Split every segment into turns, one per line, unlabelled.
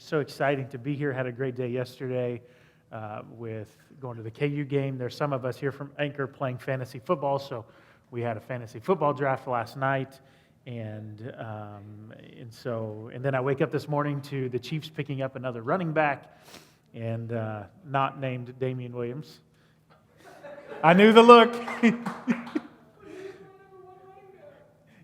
so exciting to be here. Had a great day yesterday with going to the KU game. There's some of us here from Anchor playing fantasy football, so we had a fantasy football draft last night. And then I wake up this morning to the Chiefs picking up another running back, and not named Damian Williams. I knew the look.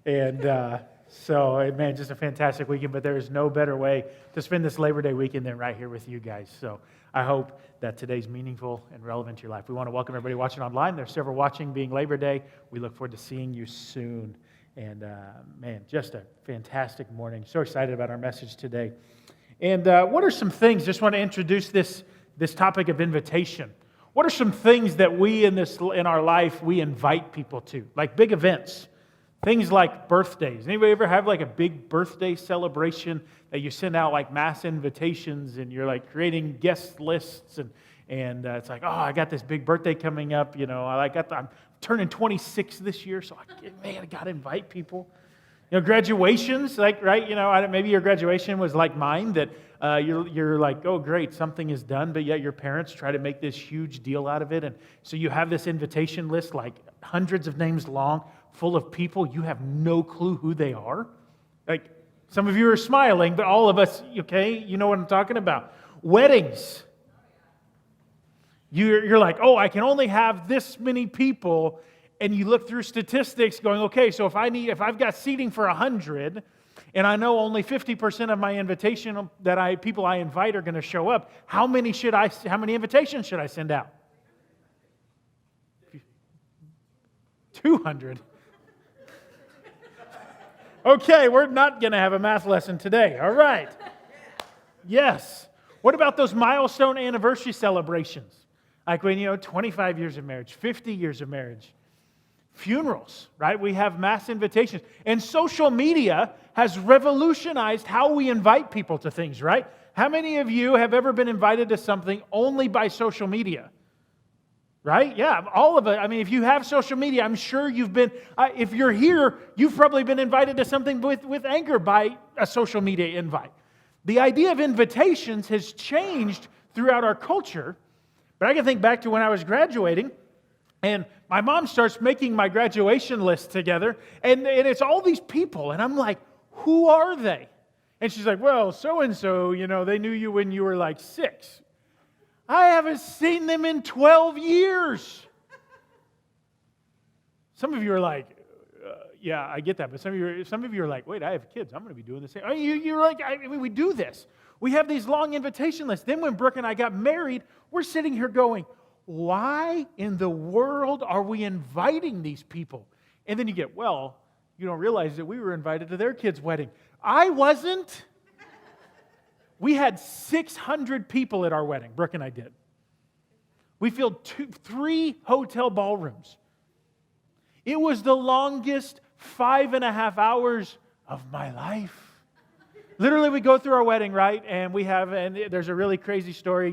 And so, man, just a fantastic weekend. But there is no better way to spend this Labor Day weekend than right here with you guys. So I hope that today's meaningful and relevant to your life. We want to welcome everybody watching online. There's several watching, being Labor Day. We look forward to seeing you soon. And, man, just a fantastic morning. So excited about our message today. And what are some things, just want to introduce this topic of invitation. What are some things that we in our life, we invite people to, like big events? Things like birthdays. Anybody ever have like a big birthday celebration that you send out like mass invitations and you're like creating guest lists and it's like, oh, I got this big birthday coming up. You know, I'm turning 26 this year, so I got to invite people. You know, graduations, like, right? You know, maybe your graduation was like mine, that you're like, oh, great, something is done, but yet your parents try to make this huge deal out of it. And so you have this invitation list, like hundreds of names long, full of people. You have no clue who they are. Like, some of you are smiling, but all of us, okay, you know what I'm talking about. Weddings. You're like, oh, I can only have this many people. And you look through statistics going, okay, so if I've got seating for 100, and I know only 50% of my invitation people I invite are going to show up, how many invitations should I send out? 200. Okay, we're not going to have a math lesson today. All right. Yes. What about those milestone anniversary celebrations? Like when, 25 years of marriage, 50 years of marriage. Funerals, right? We have mass invitations. And social media has revolutionized how we invite people to things, right? How many of you have ever been invited to something only by social media? Right? Yeah, all of it. I mean, if you have social media, I'm sure you've been, if you're here, you've probably been invited to something with Anchor by a social media invite. The idea of invitations has changed throughout our culture, but I can think back to when I was graduating, and my mom starts making my graduation list together, and it's all these people, and I'm like, who are they? And she's like, well, so-and-so, they knew you when you were like 6. I haven't seen them in 12 years. Some of you are like, yeah, I get that. But some of you are like, wait, I have kids. I'm going to be doing the same. You're like, we do this. We have these long invitation lists. Then when Brooke and I got married, we're sitting here going, why in the world are we inviting these people? And then you get, well, you don't realize that we were invited to their kid's wedding. I wasn't. We had 600 people at our wedding, Brooke and I did. We filled 3 hotel ballrooms. It was the longest 5.5 hours of my life. Literally, we go through our wedding, right? And there's a really crazy story.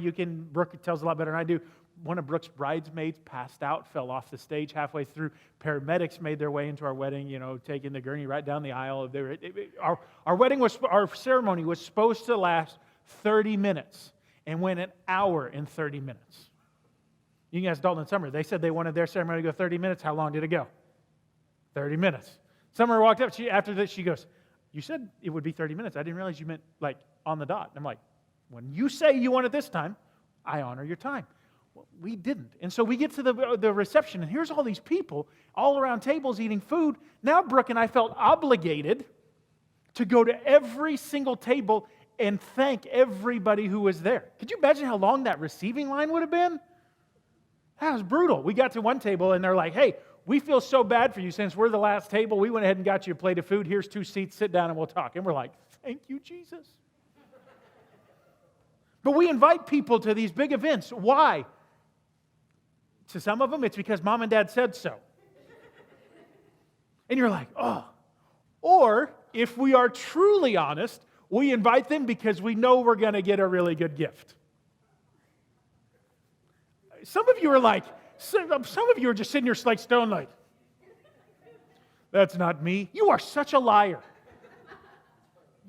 Brooke tells a lot better than I do. One of Brooke's bridesmaids passed out, fell off the stage halfway through. Paramedics made their way into our wedding, taking the gurney right down the aisle. Our ceremony was supposed to last 30 minutes and went an hour and 30 minutes. You can ask Dalton and Summer. They said they wanted their ceremony to go 30 minutes. How long did it go? 30 minutes. Summer walked up. After this, she goes, you said it would be 30 minutes. I didn't realize you meant like on the dot. I'm like, when you say you want it this time, I honor your time. Well, we didn't. And so we get to the reception, and here's all these people all around tables eating food. Now Brooke and I felt obligated to go to every single table and thank everybody who was there. Could you imagine how long that receiving line would have been? That was brutal. We got to one table, and they're like, hey, we feel so bad for you. Since we're the last table, we went ahead and got you a plate of food. Here's 2 seats. Sit down, and we'll talk. And we're like, thank you, Jesus. But we invite people to these big events. Why? To some of them, it's because mom and dad said so. And you're like, oh. Or, if we are truly honest, we invite them because we know we're going to get a really good gift. Some of you are like, some of you are just sitting here like stone like, that's not me. You are such a liar.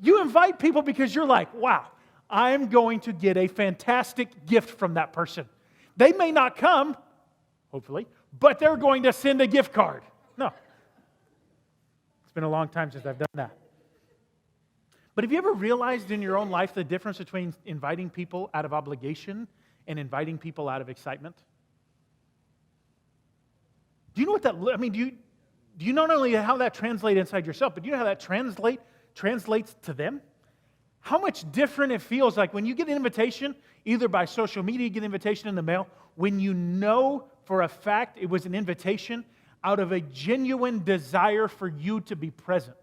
You invite people because you're like, wow, I'm going to get a fantastic gift from that person. They may not come, hopefully, but they're going to send a gift card. No. It's been a long time since I've done that. But have you ever realized in your own life the difference between inviting people out of obligation and inviting people out of excitement? Do you know what that, do you not only how that translates inside yourself, but do you know how that translates to them? How much different it feels like when you get an invitation, either by social media, you get an invitation in the mail, when you know for a fact it was an invitation out of a genuine desire for you to be present.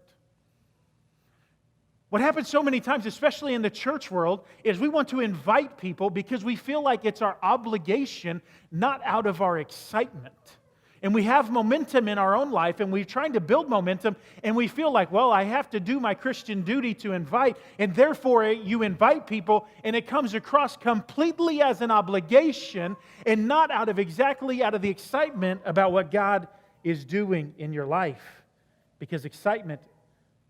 What happens so many times, especially in the church world, is we want to invite people because we feel like it's our obligation, not out of our excitement. And we have momentum in our own life, and we're trying to build momentum, and we feel like, well, I have to do my Christian duty to invite, and therefore you invite people, and it comes across completely as an obligation and not out of the excitement about what God is doing in your life. Because excitement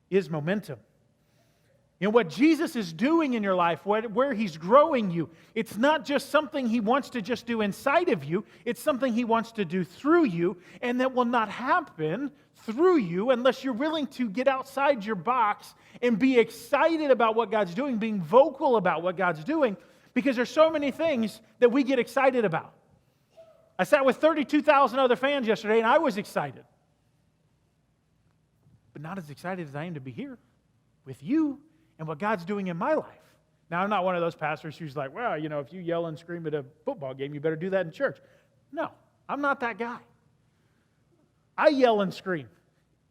is momentum. You know, what Jesus is doing in your life, where He's growing you, it's not just something He wants to just do inside of you, it's something He wants to do through you, and that will not happen through you unless you're willing to get outside your box and be excited about what God's doing, being vocal about what God's doing, because there's so many things that we get excited about. I sat with 32,000 other fans yesterday, and I was excited. But not as excited as I am to be here with you and what God's doing in my life. Now, I'm not one of those pastors who's like, well, you know, if you yell and scream at a football game, you better do that in church. No, I'm not that guy. I yell and scream.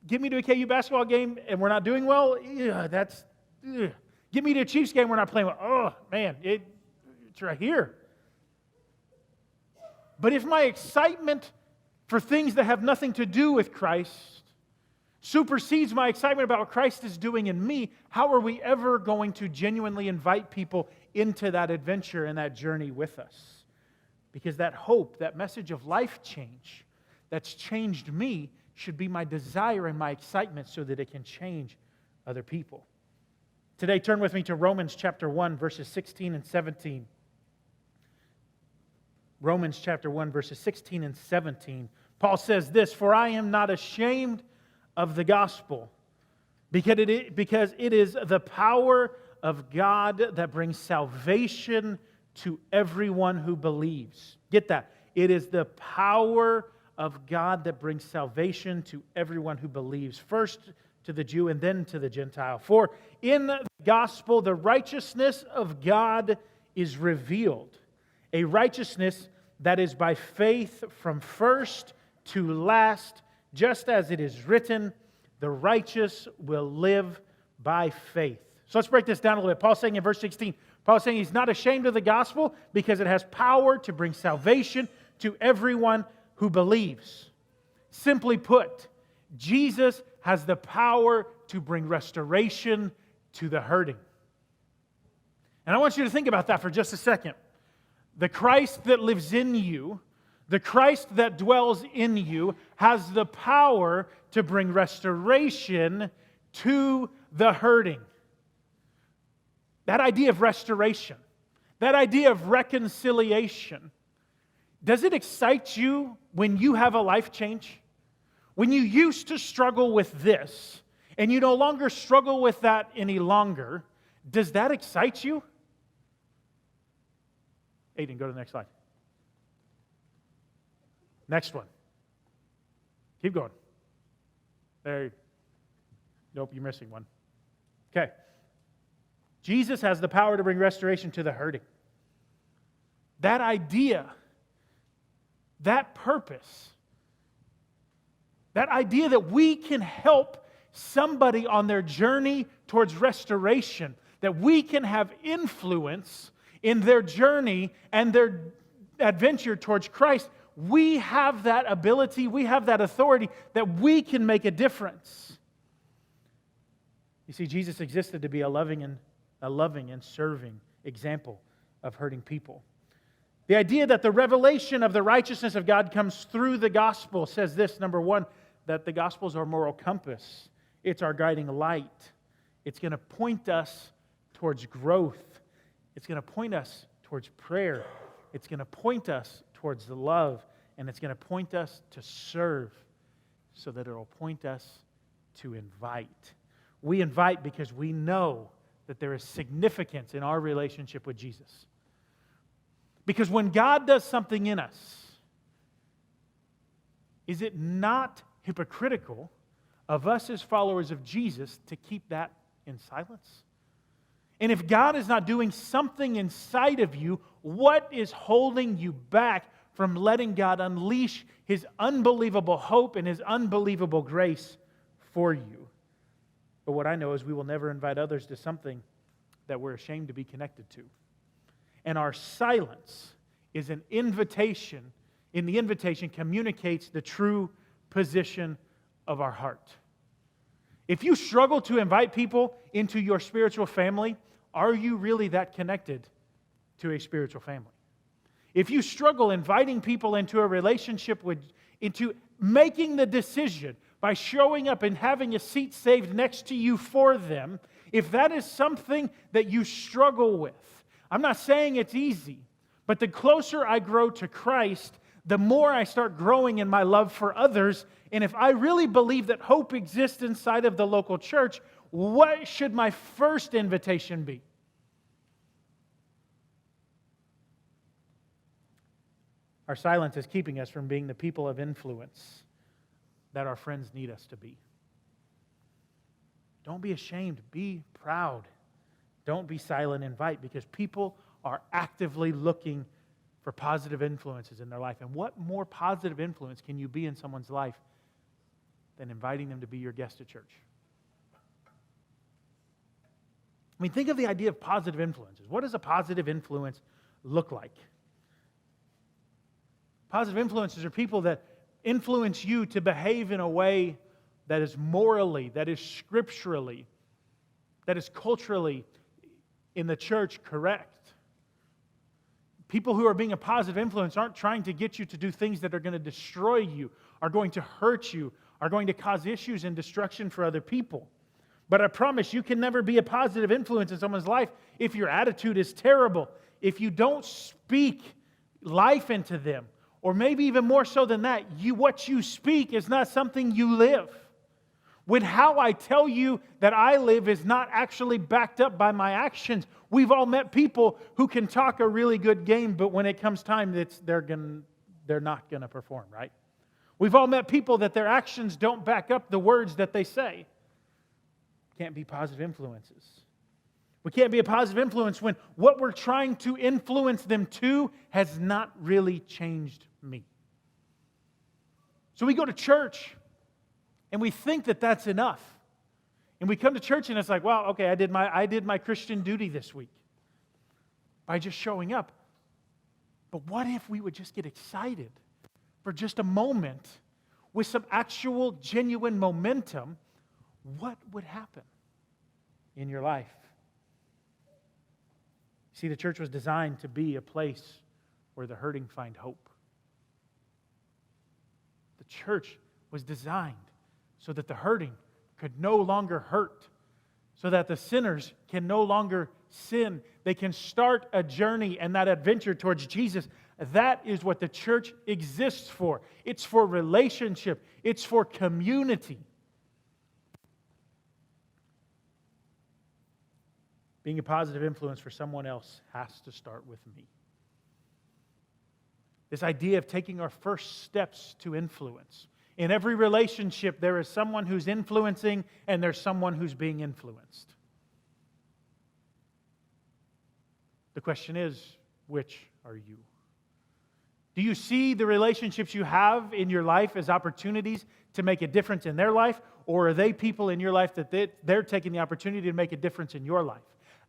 Get me to a KU basketball game and we're not doing well, that's... Get me to a Chiefs game, we're not playing well. Oh, man, it's right here. But if my excitement for things that have nothing to do with Christ supersedes my excitement about what Christ is doing in me, how are we ever going to genuinely invite people into that adventure and that journey with us? Because that hope, that message of life change that's changed me should be my desire and my excitement so that it can change other people. Today, turn with me to Romans chapter 1, verses 16 and 17. Romans chapter 1, verses 16 and 17. Paul says this, "For I am not ashamed of the gospel, because it is the power of God that brings salvation to everyone who believes." Get that? It is the power of God that brings salvation to everyone who believes. First to the Jew and then to the Gentile. For in the gospel, the righteousness of God is revealed. A righteousness that is by faith from first to last, just as it is written, the righteous will live by faith. So let's break this down a little bit. Paul's saying in verse 16, Paul's saying he's not ashamed of the gospel because it has power to bring salvation to everyone who believes. Simply put, Jesus has the power to bring restoration to the hurting. And I want you to think about that for just a second. The Christ that lives in you, the Christ that dwells in you, has the power to bring restoration to the hurting. That idea of restoration, that idea of reconciliation, does it excite you when you have a life change? When you used to struggle with this, and you no longer struggle with that any longer, does that excite you? Aiden, go to the next slide. Next one. Keep going. There. Nope, you're missing one. Okay. Jesus has the power to bring restoration to the hurting. That idea, that purpose, that idea that we can help somebody on their journey towards restoration, that we can have influence in their journey and their adventure towards Christ, we have that ability, we have that authority that we can make a difference. You see, Jesus existed to be a loving and serving example of hurting people. The idea that the revelation of the righteousness of God comes through the gospel says this, number one, that the gospel is our moral compass. It's our guiding light. It's going to point us towards growth It's going to point us towards prayer. It's going to point us towards the love. And it's going to point us to serve so that it will point us to invite. We invite because we know that there is significance in our relationship with Jesus. Because when God does something in us, is it not hypocritical of us as followers of Jesus to keep that in silence? And if God is not doing something inside of you, what is holding you back from letting God unleash His unbelievable hope and His unbelievable grace for you? But what I know is we will never invite others to something that we're ashamed to be connected to. And our silence is an invitation. In the invitation communicates the true position of our heart. If you struggle to invite people into your spiritual family, are you really that connected to a spiritual family? If you struggle inviting people into a relationship into making the decision by showing up and having a seat saved next to you for them, if that is something that you struggle with, I'm not saying it's easy, but the closer I grow to Christ, the more I start growing in my love for others. And if I really believe that hope exists inside of the local church, what should my first invitation be? Our silence is keeping us from being the people of influence that our friends need us to be. Don't be ashamed. Be proud. Don't be silent. Invite, because people are actively looking for positive influences in their life. And what more positive influence can you be in someone's life than inviting them to be your guest at church? I mean, think of the idea of positive influences. What does a positive influence look like? Positive influences are people that influence you to behave in a way that is morally, that is scripturally, that is culturally in the church correct. People who are being a positive influence aren't trying to get you to do things that are going to destroy you, are going to hurt you, are going to cause issues and destruction for other people. But I promise you can never be a positive influence in someone's life if your attitude is terrible, if you don't speak life into them, or maybe even more so than that, what you speak is not something you live. When how I tell you that I live is not actually backed up by my actions. We've all met people who can talk a really good game, but when it comes time, they're not going to perform, right? We've all met people that their actions don't back up the words that they say. Can't be positive influences. We can't be a positive influence when what we're trying to influence them to has not really changed me. So we go to church and we think that that's enough. And we come to church and it's like, well, okay, I did my Christian duty this week by just showing up. But what if we would just get excited for just a moment with some actual genuine momentum? What would happen in your life? See, the church was designed to be a place where the hurting find hope. The church was designed so that the hurting could no longer hurt, so that the sinners can no longer sin. They can start a journey and that adventure towards Jesus. That is what the church exists for. It's for relationship. It's for community. Being a positive influence for someone else has to start with me. This idea of taking our first steps to influence. In every relationship, there is someone who's influencing and there's someone who's being influenced. The question is, which are you? Do you see the relationships you have in your life as opportunities to make a difference in their life? Or are they people in your life that they're taking the opportunity to make a difference in your life?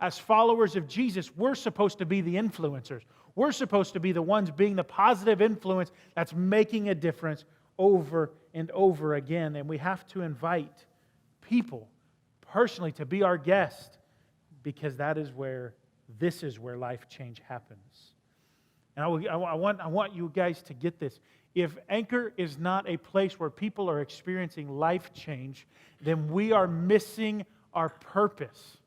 As followers of Jesus, we're supposed to be the influencers. We're supposed to be the ones being the positive influence that's making a difference over and over again. And we have to invite people personally to be our guest, because this is where life change happens. And I want you guys to get this. If Anchor is not a place where people are experiencing life change, then we are missing our purpose.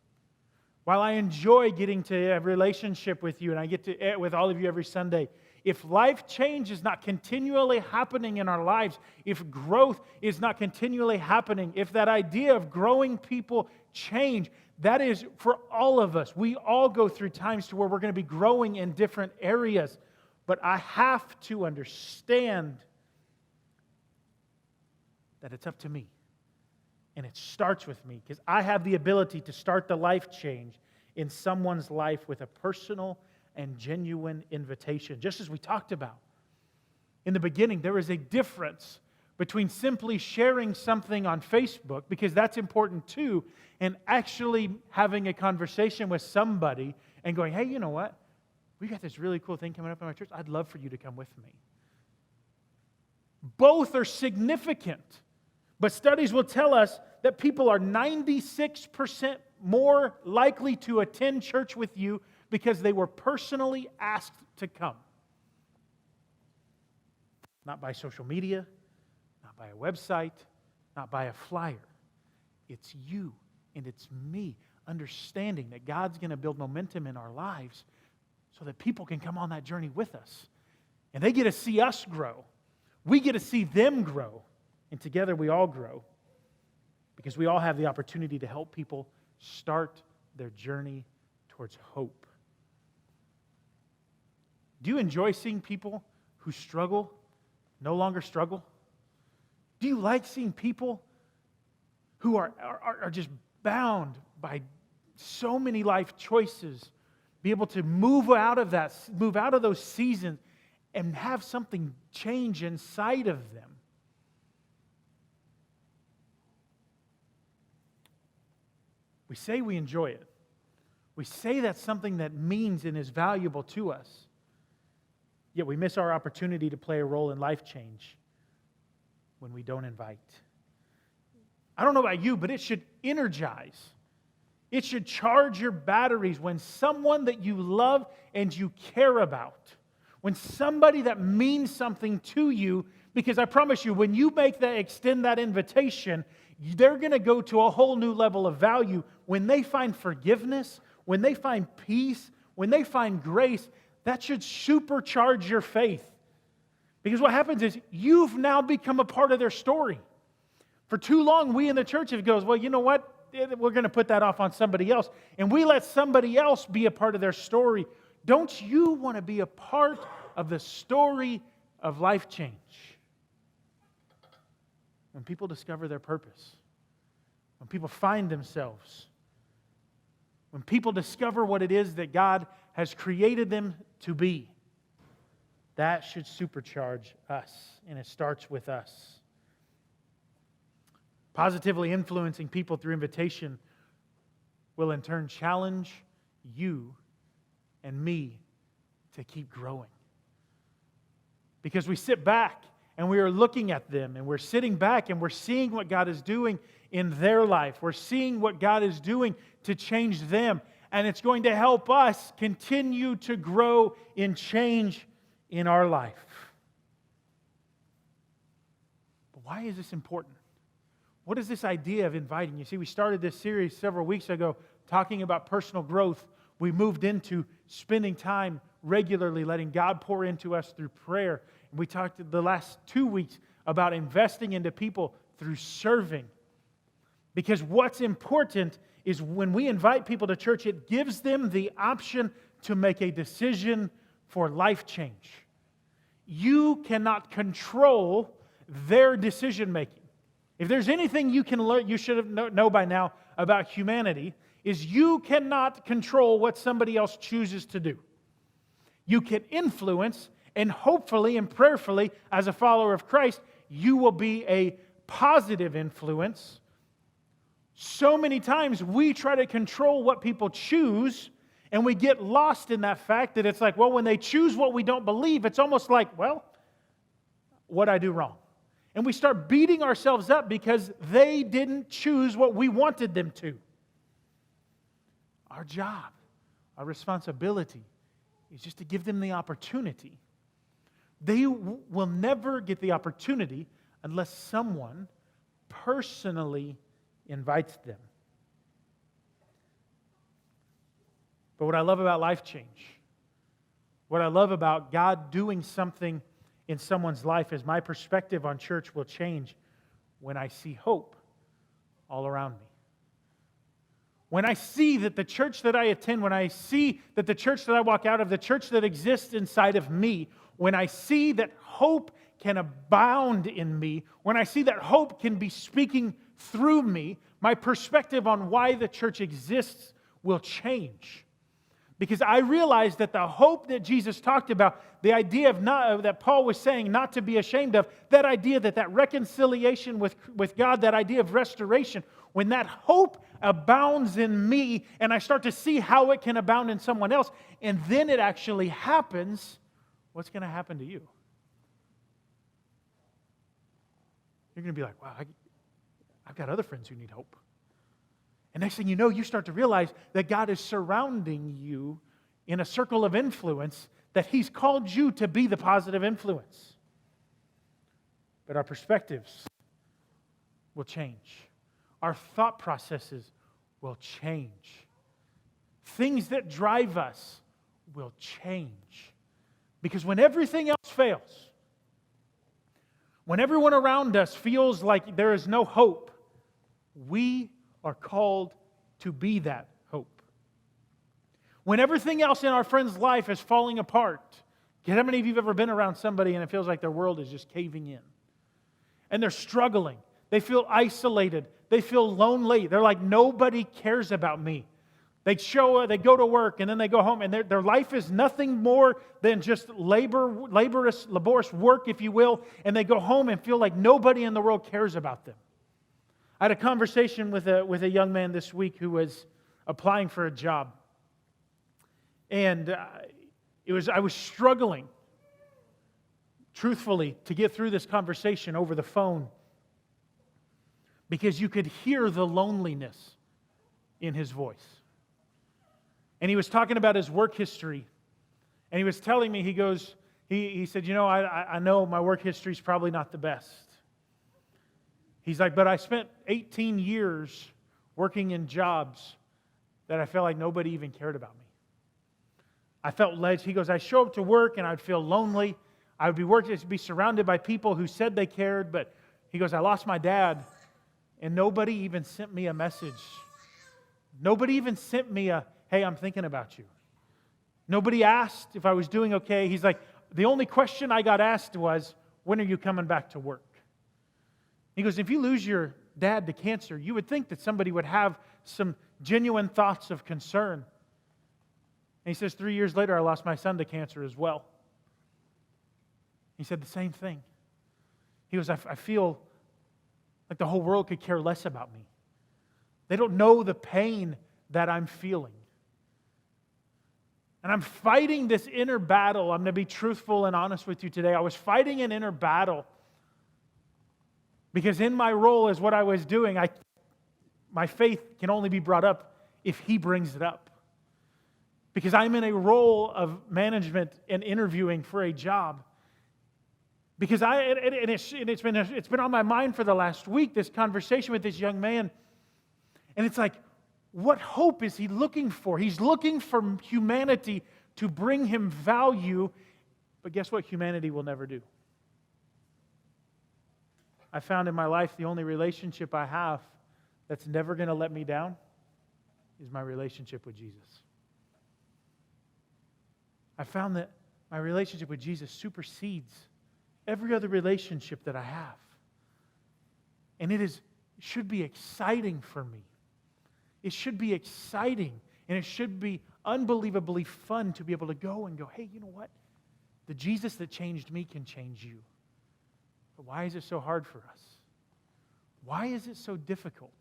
while I enjoy getting to a relationship with you and I get to with all of you every Sunday, if life change is not continually happening in our lives, if growth is not continually happening, if that idea of growing people change, that is for all of us. We all go through times to where we're going to be growing in different areas. But I have to understand that it's up to me. And it starts with me because I have the ability to start the life change in someone's life with a personal and genuine invitation. Just as we talked about in the beginning, there is a difference between simply sharing something on Facebook, because that's important too, and actually having a conversation with somebody and going, hey, you know what? We got this really cool thing coming up in our church. I'd love for you to come with me. Both are significant. But studies will tell us that people are 96% more likely to attend church with you because they were personally asked to come. Not by social media, not by a website, not by a flyer. It's you and it's me understanding that God's going to build momentum in our lives so that people can come on that journey with us. And they get to see us grow. We get to see them grow. And together we all grow because we all have the opportunity to help people start their journey towards hope. Do you enjoy seeing people who struggle no longer struggle? Do you like seeing people who are just bound by so many life choices be able to move out of those seasons and have something change inside of them? We say we enjoy it. We say that's something that means and is valuable to us. Yet we miss our opportunity to play a role in life change when we don't invite. I don't know about you, but it should energize. It should charge your batteries when someone that you love and you care about, when somebody that means something to you, because I promise you, when you extend that invitation, they're going to go to a whole new level of value. When they find forgiveness, when they find peace, when they find grace, that should supercharge your faith. Because what happens is you've now become a part of their story. For too long, we in the church have goes, well, you know what? We're going to put that off on somebody else. And we let somebody else be a part of their story. Don't you want to be a part of the story of life change? When people discover their purpose, when people find themselves, when people discover what it is that God has created them to be, that should supercharge us, and it starts with us. Positively influencing people through invitation will in turn challenge you and me to keep growing. Because we sit back and we are looking at them, and we're sitting back and we're seeing what God is doing in their life. We're seeing what God is doing to change them. And it's going to help us continue to grow in change in our life. But why is this important? What is this idea of inviting? You see, we started this series several weeks ago talking about personal growth. We moved into spending time regularly, letting God pour into us through prayer. And we talked the last 2 weeks about investing into people through serving. Because what's important is when we invite people to church, it gives them the option to make a decision for life change. You cannot control their decision making. If there's anything you can learn, you should know by now about humanity, is you cannot control what somebody else chooses to do. You can influence, and hopefully and prayerfully, as a follower of Christ, you will be a positive influence. So many times we try to control what people choose, and we get lost in that fact that it's like, well, when they choose what we don't believe, it's almost like, well, what'd I do wrong? And we start beating ourselves up because they didn't choose what we wanted them to. Our job, our responsibility is just to give them the opportunity. They will never get the opportunity unless someone personally invites them. But what I love about Life Change, what I love about God doing something in someone's life is my perspective on church will change when I see hope all around me. When I see that the church that I attend, when I see that the church that I walk out of, the church that exists inside of me, when I see that hope can abound in me, when I see that hope can be speaking through me, my perspective on why the church exists will change. Because I realize that the hope that Jesus talked about, the idea of that Paul was saying not to be ashamed of, that idea that reconciliation with God, that idea of restoration, when that hope abounds in me and I start to see how it can abound in someone else, and then it actually happens, what's going to happen to you? You're going to be like, wow, I've got other friends who need hope. And next thing you know, you start to realize that God is surrounding you in a circle of influence, that He's called you to be the positive influence. But our perspectives will change. Our thought processes will change. Things that drive us will change. Because when everything else fails, when everyone around us feels like there is no hope, we are called to be that hope. When everything else in our friend's life is falling apart, how many of you have ever been around somebody and it feels like their world is just caving in? And they're struggling. They feel isolated. They feel lonely. They're like, nobody cares about me. They go to work and then they go home and their life is nothing more than just laborious work, if you will, and they go home and feel like nobody in the world cares about them. I had a conversation with a young man this week who was applying for a job. And I was struggling, truthfully, to get through this conversation over the phone because you could hear the loneliness in his voice. And he was talking about his work history. And he was telling me, he said, I know my work history is probably not the best. He's like, but I spent 18 years working in jobs that I felt like nobody even cared about me. I felt led. He goes, I show up to work and I'd feel lonely. I would be surrounded by people who said they cared, but he goes, I lost my dad and nobody even sent me a message. Nobody even sent me hey, I'm thinking about you. Nobody asked if I was doing okay. He's like, the only question I got asked was, when are you coming back to work? He goes, if you lose your dad to cancer, you would think that somebody would have some genuine thoughts of concern. And he says, 3 years later, I lost my son to cancer as well. He said the same thing. He goes, I feel like the whole world could care less about me. They don't know the pain that I'm feeling. And I'm fighting this inner battle. I'm going to be truthful and honest with you today. I was fighting an inner battle because in my role as what I was doing, my faith can only be brought up if He brings it up. Because I'm in a role of management and interviewing for a job. Because it's been on my mind for the last week, this conversation with this young man. And it's like, what hope is he looking for? He's looking for humanity to bring him value. But guess what humanity will never do? I found in my life the only relationship I have that's never going to let me down is my relationship with Jesus. I found that my relationship with Jesus supersedes every other relationship that I have. And it should be exciting for me. It should be exciting, and it should be unbelievably fun to be able to go and go, hey, you know what? The Jesus that changed me can change you. But why is it so hard for us? Why is it so difficult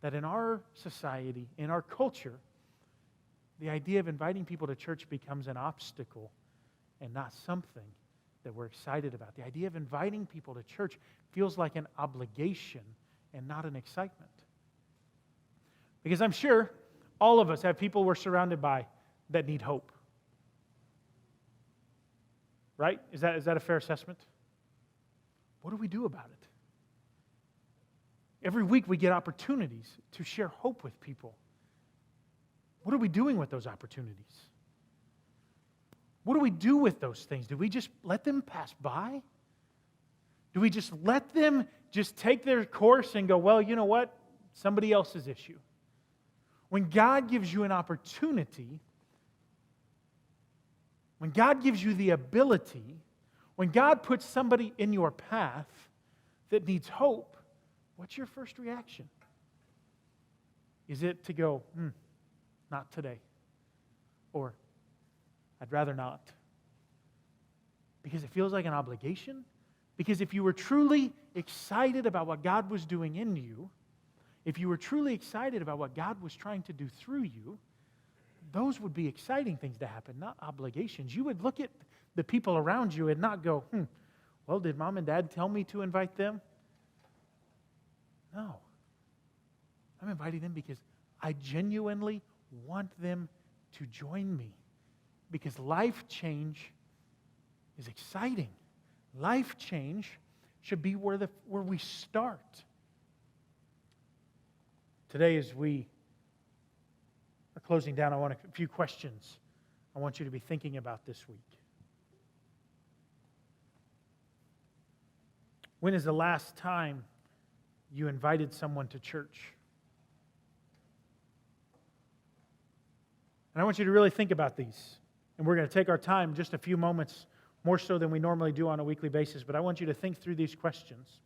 that in our society, in our culture, the idea of inviting people to church becomes an obstacle and not something that we're excited about? The idea of inviting people to church feels like an obligation and not an excitement. Because I'm sure all of us have people we're surrounded by that need hope. Right? Is that a fair assessment? What do we do about it? Every week we get opportunities to share hope with people. What are we doing with those opportunities? What do we do with those things? Do we just let them pass by? Do we just let them just take their course and go, well, you know what? Somebody else's issue. When God gives you an opportunity, when God gives you the ability, when God puts somebody in your path that needs hope, what's your first reaction? Is it to go, not today? Or, I'd rather not? Because it feels like an obligation? Because if you were truly excited about what God was doing in you, if you were truly excited about what God was trying to do through you, those would be exciting things to happen, not obligations. You would look at the people around you and not go, well, did mom and dad tell me to invite them? No. I'm inviting them because I genuinely want them to join me. Because life change is exciting. Life change should be where we start. Today, as we are closing down, I want a few questions I want you to be thinking about this week. When is the last time you invited someone to church? And I want you to really think about these. And we're going to take our time, just a few moments, more so than we normally do on a weekly basis. But I want you to think through these questions.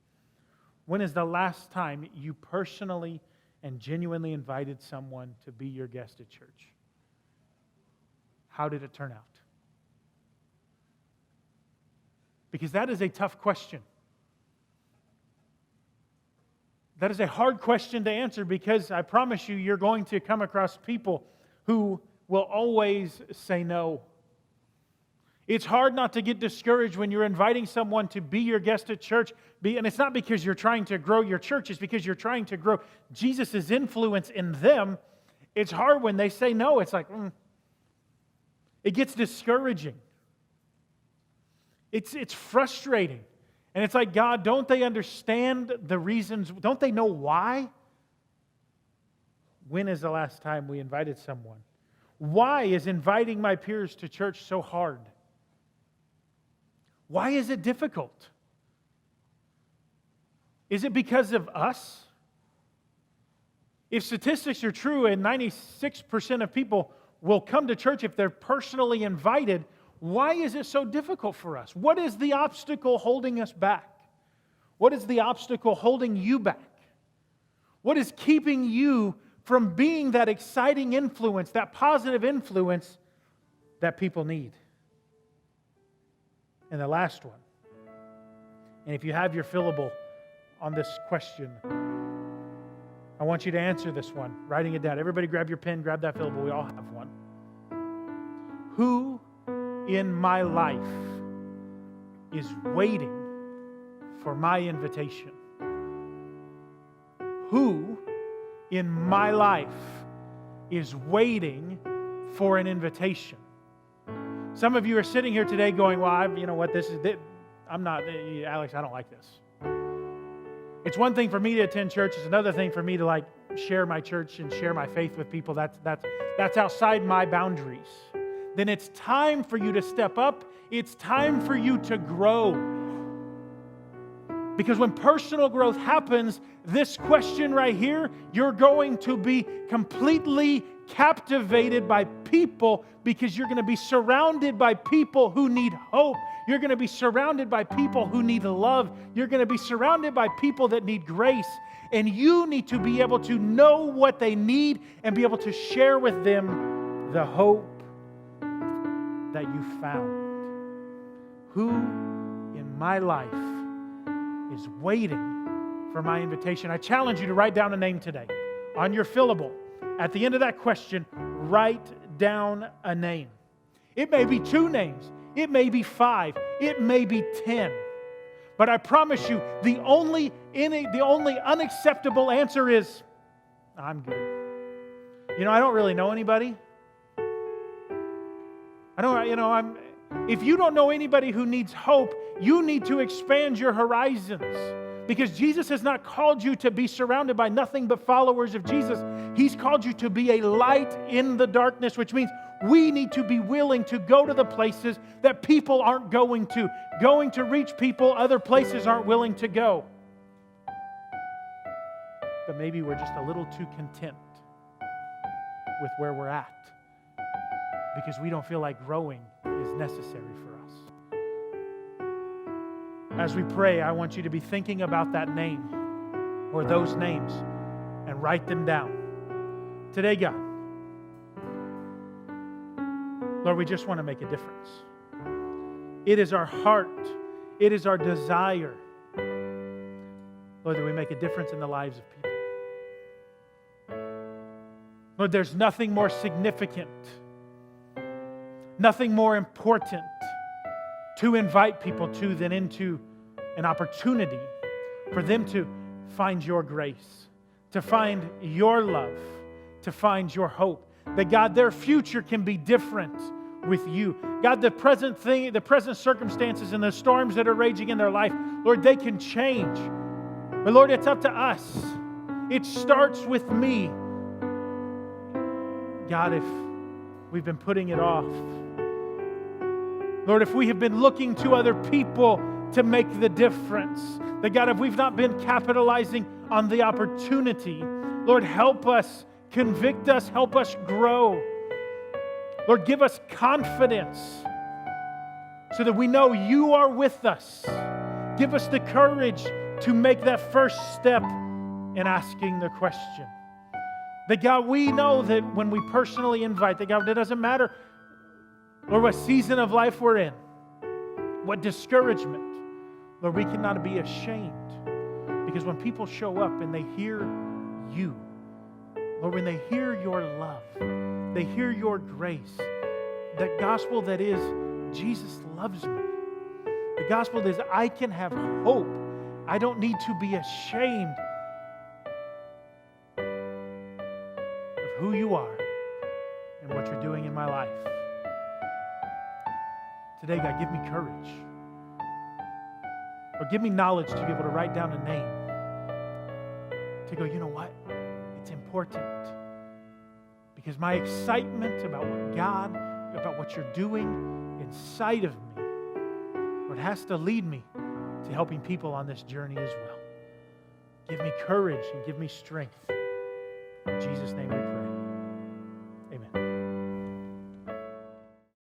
When is the last time you personally and genuinely invited someone to be your guest at church? How did it turn out? Because that is a tough question. That is a hard question to answer because I promise you, you're going to come across people who will always say no. It's hard not to get discouraged when you're inviting someone to be your guest at church. And it's not because you're trying to grow your church, it's because you're trying to grow Jesus' influence in them. It's hard when they say no. It's like, it gets discouraging. It's frustrating. And it's like, God, don't they understand the reasons? Don't they know why? When is the last time we invited someone? Why is inviting my peers to church so hard? Why is it difficult? Is it because of us? If statistics are true and 96% of people will come to church if they're personally invited, why is it so difficult for us? What is the obstacle holding us back? What is the obstacle holding you back? What is keeping you from being that exciting influence, that positive influence that people need? And the last one, and if you have your fillable on this question, I want you to answer this one, writing it down. Everybody grab your pen, grab that fillable. We all have one. Who in my life is waiting for my invitation? Who in my life is waiting for an invitation? Some of you are sitting here today going, well, you know what, I'm not, Alex, I don't like this. It's one thing for me to attend church. It's another thing for me to share my church and share my faith with people. That's outside my boundaries. Then it's time for you to step up. It's time for you to grow. Because when personal growth happens, this question right here, you're going to be completely captivated by people because you're going to be surrounded by people who need hope. You're going to be surrounded by people who need love. You're going to be surrounded by people that need grace. And you need to be able to know what they need and be able to share with them the hope that you found. Who in my life is waiting for my invitation? I challenge you to write down a name today. On your fillable, at the end of that question, write down a name. It may be 2 names. It may be 5. It may be 10. But I promise you, the only unacceptable answer is, I'm good. I don't really know anybody. If you don't know anybody who needs hope, you need to expand your horizons. Because Jesus has not called you to be surrounded by nothing but followers of Jesus. He's called you to be a light in the darkness, which means we need to be willing to go to the places that people aren't going to reach people other places aren't willing to go. But maybe we're just a little too content with where we're at because we don't feel like growing is necessary for us. As we pray, I want you to be thinking about that name or those names and write them down. Today, God, Lord, we just want to make a difference. It is our heart, it is our desire, Lord, that we make a difference in the lives of people. Lord, there's nothing more significant, nothing more important to invite people to than into an opportunity for them to find your grace, to find your love, to find your hope. That God, their future can be different with you. God, the present circumstances and the storms that are raging in their life, Lord, they can change. But Lord, it's up to us. It starts with me. God, if we've been putting it off, Lord, if we have been looking to other people to make the difference, that God, if we've not been capitalizing on the opportunity, Lord, help us, convict us, help us grow. Lord, give us confidence so that we know you are with us. Give us the courage to make that first step in asking the question. That God, we know that when we personally invite, that God, it doesn't matter, Lord, what season of life we're in, what discouragement, Lord, we cannot be ashamed. Because when people show up and they hear you, Lord, when they hear your love, they hear your grace, that gospel that is, Jesus loves me. The gospel that is, I can have hope. I don't need to be ashamed of who you are and what you're doing in my life. Today, God, give me courage. Or give me knowledge to be able to write down a name. To go, you know what? It's important. Because my excitement about what God, about what you're doing inside of me, Lord, has to lead me to helping people on this journey as well. Give me courage and give me strength. In Jesus' name we pray.